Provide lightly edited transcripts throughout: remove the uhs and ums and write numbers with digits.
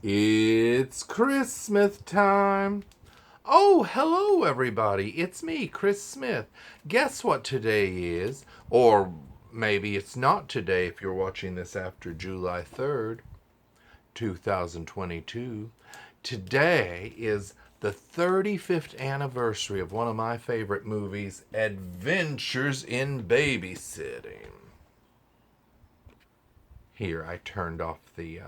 It's Christmas time. Oh, hello, everybody. It's me, Chris Smith. Guess what today is? Or maybe it's not today if you're watching this after July 3rd, 2022. Today is the 35th anniversary of one of my favorite movies, Adventures in Babysitting. Here, I turned off the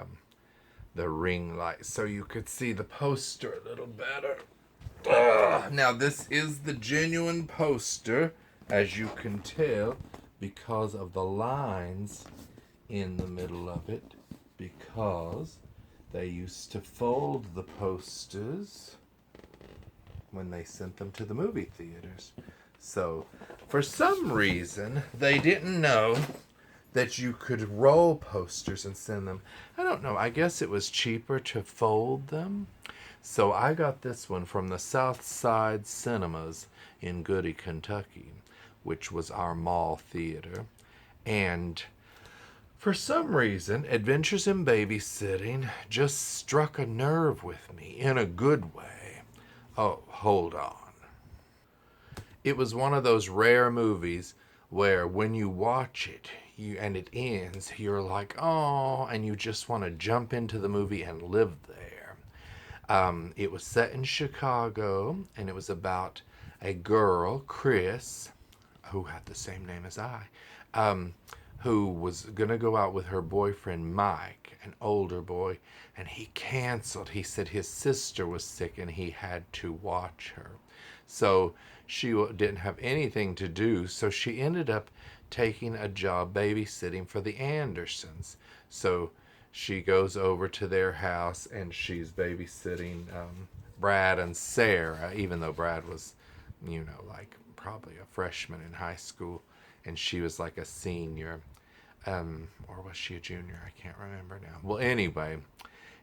ring light so you could see the poster a little better. Now, this is the genuine poster, as you can tell, because of the lines in the middle of it, because they used to fold the posters when they sent them to the movie theaters. So, for some reason, they didn't know that you could roll posters and send them. I don't know, I guess it was cheaper to fold them. So I got this one from the South Side Cinemas in Goody, Kentucky, which was our mall theater. And for some reason, Adventures in Babysitting just struck a nerve with me in a good way. Oh, hold on. It was one of those rare movies where when you watch it and it ends, you're like, oh, and you just want to jump into the movie and live there. It was set in Chicago, and it was about a girl, Chris, who had the same name as I, who was going to go out with her boyfriend, Mike, an older boy, and he canceled. He said his sister was sick and he had to watch her. So she didn't have anything to do, so she ended up taking a job babysitting for the Andersons. So she goes over to their house and she's babysitting Brad and Sarah, even though Brad was, like probably a freshman in high school and she was like a senior. Or was she a junior? I can't remember now. Well, anyway,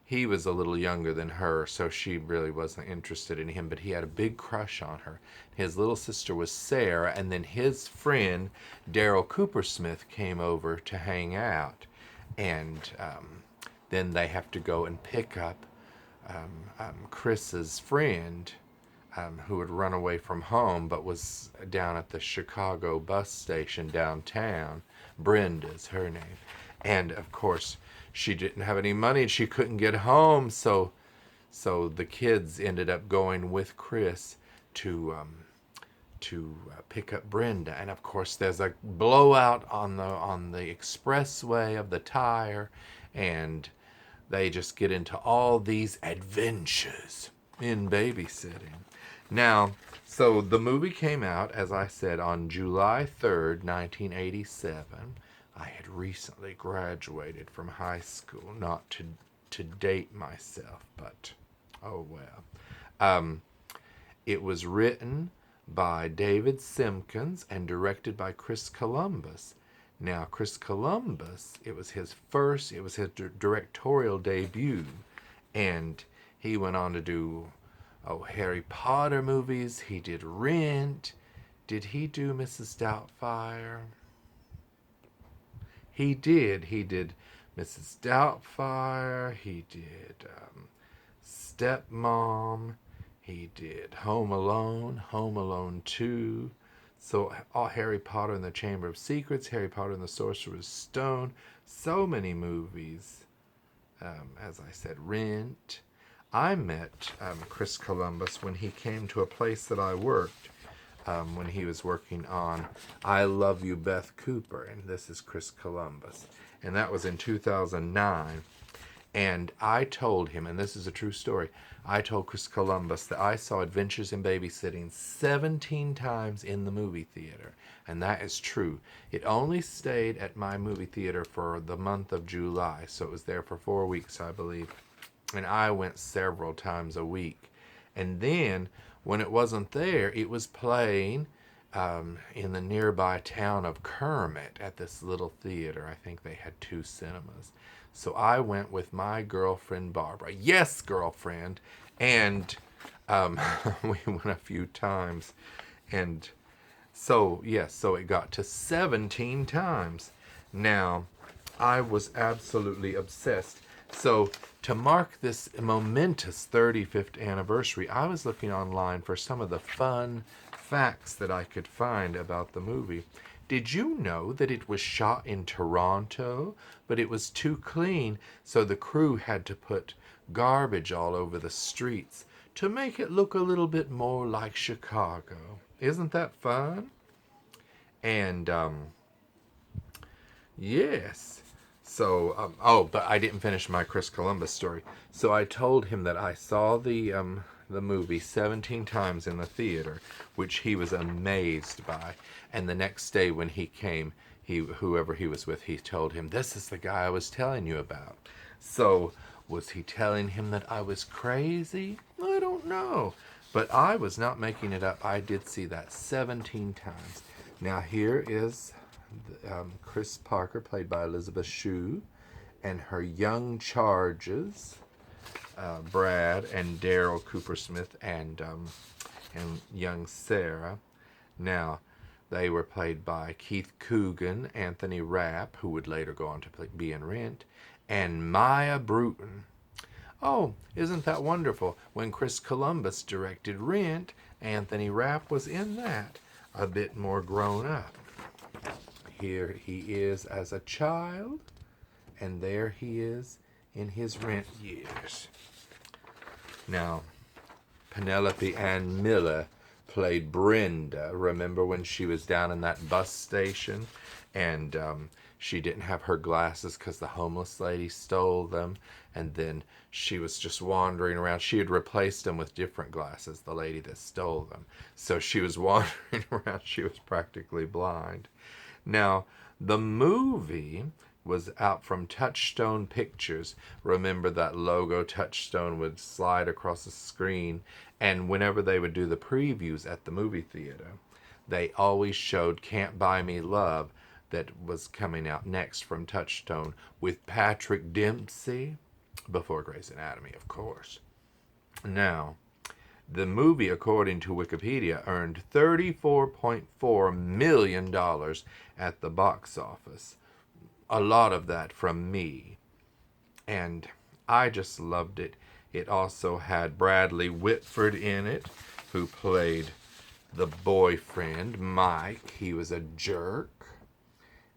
he was a little younger than her, so she really wasn't interested in him, but he had a big crush on her. His little sister was Sarah, and then his friend, Daryl Coopersmith, came over to hang out. And then they have to go and pick up Chris's friend, who had run away from home but was down at the Chicago bus station downtown. Brenda's her name. And of course, she didn't have any money and she couldn't get home, so the kids ended up going with Chris to pick up Brenda. And of course, there's a blowout on the expressway of the tire, and they just get into all these adventures in babysitting. Now, so the movie came out, as I said, on July 3rd, 1987. I had recently graduated from high school, not to date myself, but oh well. It was written by David Simpkins and directed by Chris Columbus. Now, Chris Columbus, it was his directorial debut, and he went on to do Harry Potter movies. He did Rent. Did he do Mrs. Doubtfire? He did. He did Mrs. Doubtfire. He did Stepmom. He did Home Alone 2. So Harry Potter and the Chamber of Secrets, Harry Potter and the Sorcerer's Stone. So many movies. As I said, Rent. I met Chris Columbus when he came to a place that I worked, when he was working on I Love You, Beth Cooper, and this is Chris Columbus. And that was in 2009. And I told him, and this is a true story, I told Chris Columbus that I saw Adventures in Babysitting 17 times in the movie theater. And that is true. It only stayed at my movie theater for the month of July, so it was there for 4 weeks, I believe. And I went several times a week. And then, when it wasn't there, it was playing in the nearby town of Kermit at this little theater. I think they had 2 cinemas. So I went with my girlfriend, Barbara. Yes, girlfriend. And we went a few times. And so, yes, so it got to 17 times. Now, I was absolutely obsessed. So, to mark this momentous 35th anniversary, I was looking online for some of the fun facts that I could find about the movie. Did you know that it was shot in Toronto, but it was too clean, so the crew had to put garbage all over the streets to make it look a little bit more like Chicago? Isn't that fun? And, yes. So, oh, but I didn't finish my Chris Columbus story. So I told him that I saw the movie 17 times in the theater, which he was amazed by. And the next day when he came, whoever he was with, he told him, "This is the guy I was telling you about." So, was he telling him that I was crazy? I don't know. But I was not making it up. I did see that 17 times. Now here is Chris Parker, played by Elizabeth Shue, and her young charges, Brad and Daryl Cooper Smith, and young Sarah. Now, they were played by Keith Coogan, Anthony Rapp, who would later go on to be in Rent, and Maya Bruton. Oh, isn't that wonderful? When Chris Columbus directed Rent, Anthony Rapp was in that, a bit more grown up. Here he is as a child, and there he is in his Rent years. Now, Penelope Ann Miller played Brenda. Remember when she was down in that bus station and she didn't have her glasses because the homeless lady stole them, and then she was just wandering around. She had replaced them with different glasses, the lady that stole them. So she was wandering around. She was practically blind. Now, the movie was out from Touchstone Pictures. Remember that logo? Touchstone would slide across the screen, and whenever they would do the previews at the movie theater, they always showed Can't Buy Me Love, that was coming out next from Touchstone, with Patrick Dempsey, before Grey's Anatomy, of course. Now, the movie, according to Wikipedia, earned $34.4 million at the box office. A lot of that from me. And I just loved it. It also had Bradley Whitford in it, who played the boyfriend, Mike. He was a jerk.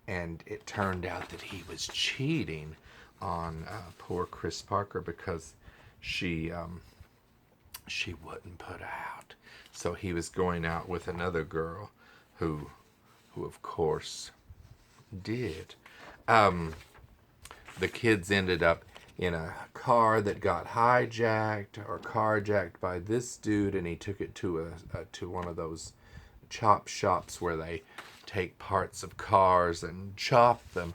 And it turned out that he was cheating on poor Chris Parker because she wouldn't put out. So he was going out with another girl who of course did. The kids ended up in a car that got hijacked or carjacked by this dude, and he took it to to one of those chop shops where they take parts of cars and chop them.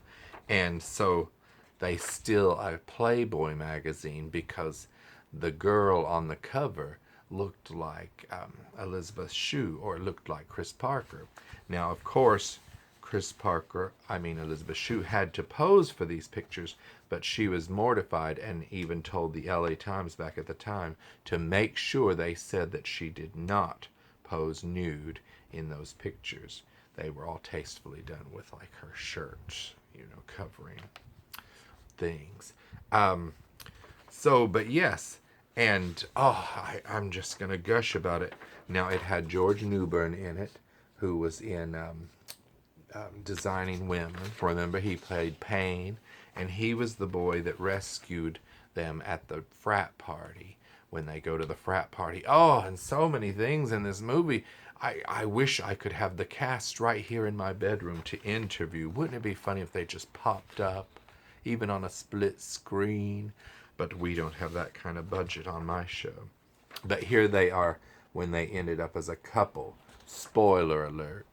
And so they steal a Playboy magazine because the girl on the cover looked like Elizabeth Shue, or looked like Chris Parker. Now, of course, Elizabeth Shue had to pose for these pictures, but she was mortified and even told the LA Times back at the time to make sure they said that she did not pose nude in those pictures. They were all tastefully done with like her shirts, covering things. But yes, and I'm just going to gush about it. Now, it had George Newbern in it, who was in Designing Women. Remember, he played Payne, and he was the boy that rescued them at the frat party when they go to the frat party. Oh, and so many things in this movie. I wish I could have the cast right here in my bedroom to interview. Wouldn't it be funny if they just popped up, even on a split screen? But we don't have that kind of budget on my show. But here they are when they ended up as a couple. Spoiler alert.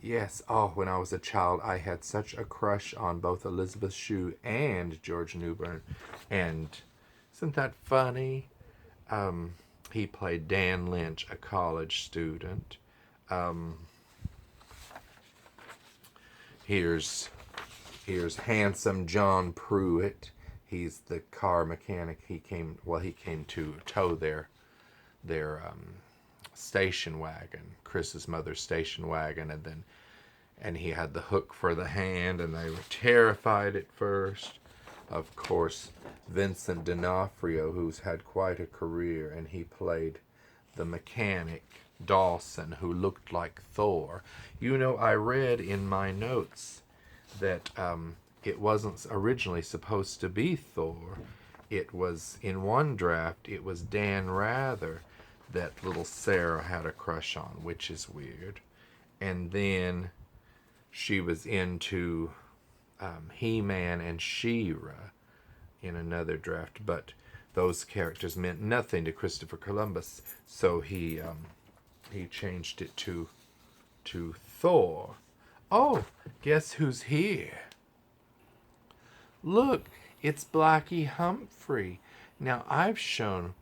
Yes, when I was a child, I had such a crush on both Elizabeth Shue and George Newbern. And isn't that funny? He played Dan Lynch, a college student. Here's handsome John Pruitt. He's the car mechanic. He came to tow their station wagon, Chris's mother's station wagon, and he had the hook for the hand, and they were terrified at first. of course, Vincent D'Onofrio, who's had quite a career, and he played the mechanic Dawson, who looked like Thor. You know, I read in my notes that it wasn't originally supposed to be Thor. It was, in one draft, it was Dan Rather that little Sarah had a crush on, which is weird. And then she was into He-Man and She-Ra in another draft, but those characters meant nothing to Christopher Columbus, so he changed it to Thor. Oh, guess who's here? Look, it's Blackie Humphrey. Now I've shown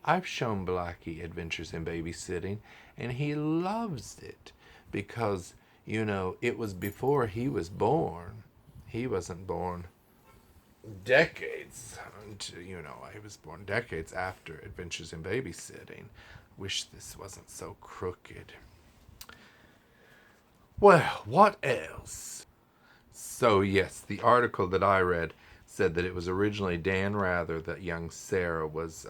Blackie Adventures in Babysitting, and he loves it because, you know, it was before he was born. He wasn't born decades, you know, I was born decades after Adventures in Babysitting. Wish this wasn't so crooked. Well, what else? So yes, the article that I read said that it was originally Dan Rather that young Sarah was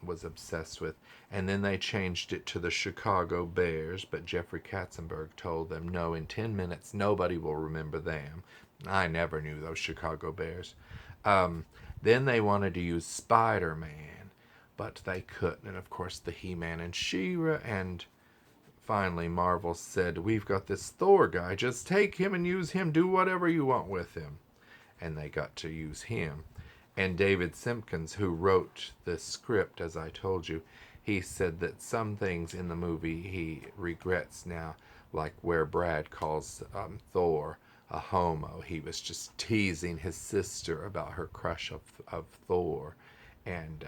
obsessed with, and then they changed it to the Chicago Bears, but Jeffrey Katzenberg told them, no, in 10 minutes nobody will remember them. I never knew those Chicago Bears. Then they wanted to use Spider-Man, but they couldn't, and of course the He-Man and She-Ra, and finally Marvel said, we've got this Thor guy, just take him and use him, do whatever you want with him. And they got to use him. And David Simpkins, who wrote the script, as I told you, he said that some things in the movie he regrets now, like where Brad calls Thor a homo. He was just teasing his sister about her crush of Thor, and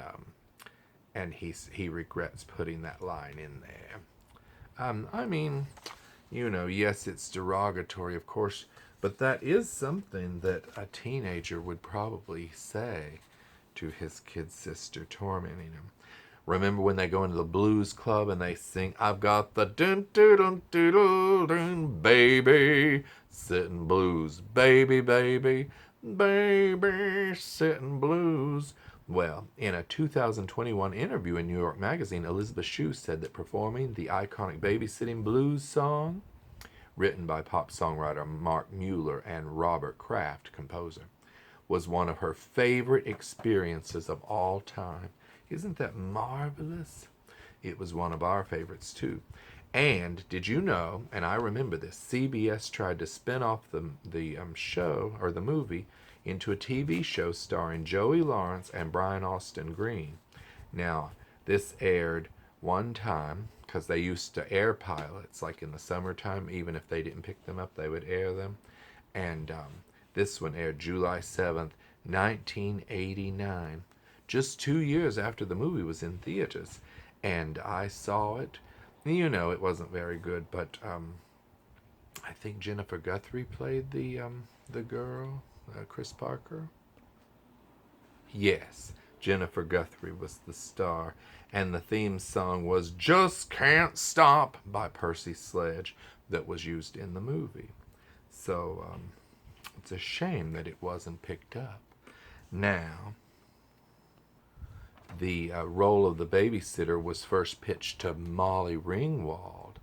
he regrets putting that line in there. I mean, you know, yes, it's derogatory, of course, but that is something that a teenager would probably say to his kid sister, tormenting him. Remember when they go into the blues club and they sing, I've got the dun dun dun dun dun baby sitting blues, baby, baby, baby sitting blues. Well, in a 2021 interview in New York Magazine, Elizabeth Shue said that performing the iconic Babysitting Blues song, written by pop songwriter Mark Mueller and Robert Kraft, composer, was one of her favorite experiences of all time. Isn't that marvelous? It was one of our favorites too. And did you know, and I remember this, CBS tried to spin off the show, or the movie, into a TV show starring Joey Lawrence and Brian Austin Green. Now, this aired one time, because they used to air pilots, like in the summertime, even if they didn't pick them up, they would air them. And this one aired July 7th, 1989, just 2 years after the movie was in theaters. And I saw it. You know, it wasn't very good, but I think Jennifer Guthrie played the girl, Chris Parker. Yes, Jennifer Guthrie was the star, and the theme song was Just Can't Stop by Percy Sledge, that was used in the movie. So it's a shame that it wasn't picked up. Now, the role of the babysitter was first pitched to Molly Ringwald.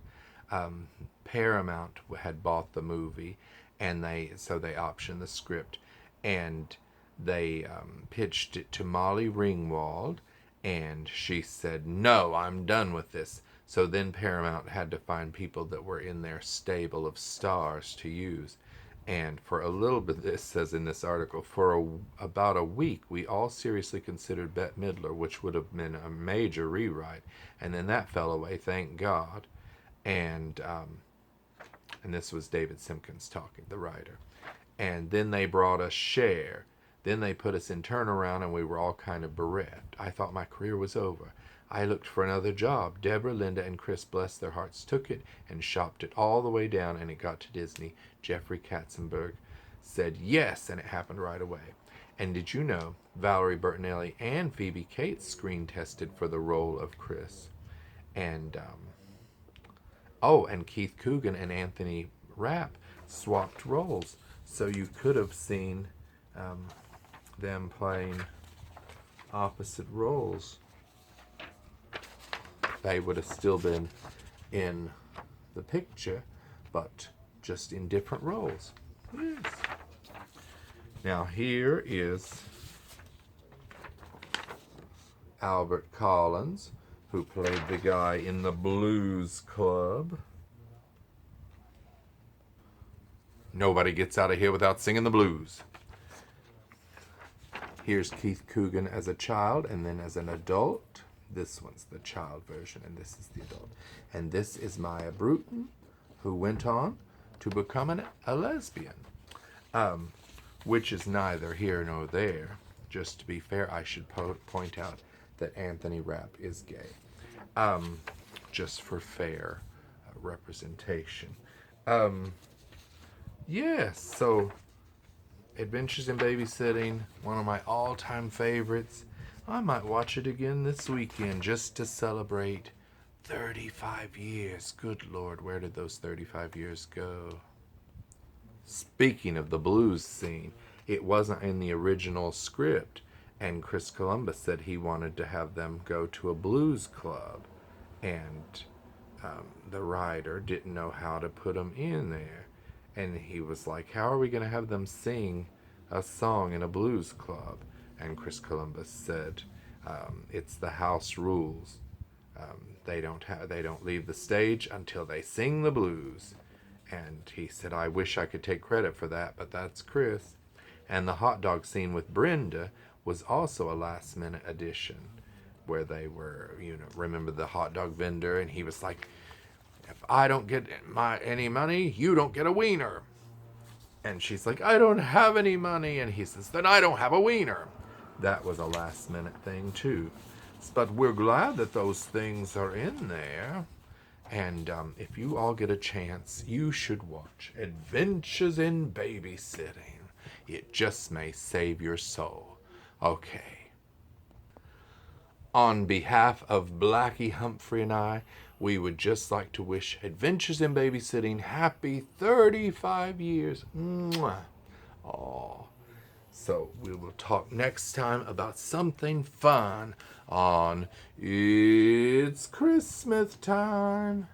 Paramount had bought the movie, and they optioned the script, and they pitched it to Molly Ringwald, and she said, no, I'm done with this. So then Paramount had to find people that were in their stable of stars to use. And for a little bit, this says in this article, for about a week, we all seriously considered Bette Midler, which would have been a major rewrite. And then that fell away, thank God. And this was David Simpkins talking, the writer. And then they brought us Cher. Then they put us in turnaround, and we were all kind of bereft. I thought my career was over. I looked for another job. Deborah, Linda, and Chris, bless their hearts, took it and shopped it all the way down, and it got to Disney. Jeffrey Katzenberg said yes, and it happened right away. And did you know Valerie Bertinelli and Phoebe Cates screen tested for the role of Chris? And and Keith Coogan and Anthony Rapp swapped roles, so you could have seen them playing opposite roles, they would have still been in the picture, but just in different roles. Yes. Now here is Albert Collins, who played the guy in the Blues Club. Nobody gets out of here without singing the blues. Here's Keith Coogan as a child and then as an adult. This one's the child version and this is the adult. And this is Maya Bruton, who went on to become a lesbian. Which is neither here nor there. Just to be fair, I should point out that Anthony Rapp is gay. Just for fair representation. Yes, so Adventures in Babysitting, one of my all-time favorites. I might watch it again this weekend just to celebrate 35 years. Good Lord, where did those 35 years go? Speaking of the blues scene, it wasn't in the original script, and Chris Columbus said he wanted to have them go to a blues club, and the writer didn't know how to put them in there. And he was like, how are we going to have them sing a song in a blues club? And Chris Columbus said, it's the house rules. They don't leave the stage until they sing the blues. And he said, I wish I could take credit for that, but that's Chris. And the hot dog scene with Brenda was also a last minute addition, where they were, remember the hot dog vendor, and he was like, if I don't get any money, you don't get a wiener. And she's like, I don't have any money. And he says, then I don't have a wiener. That was a last minute thing too. But we're glad that those things are in there. And if you all get a chance, you should watch Adventures in Babysitting. It just may save your soul. Okay. On behalf of Blackie Humphrey and I, we would just like to wish Adventures in Babysitting happy 35 years. Mwah. Oh. So we will talk next time about something fun on It's Christmas Time.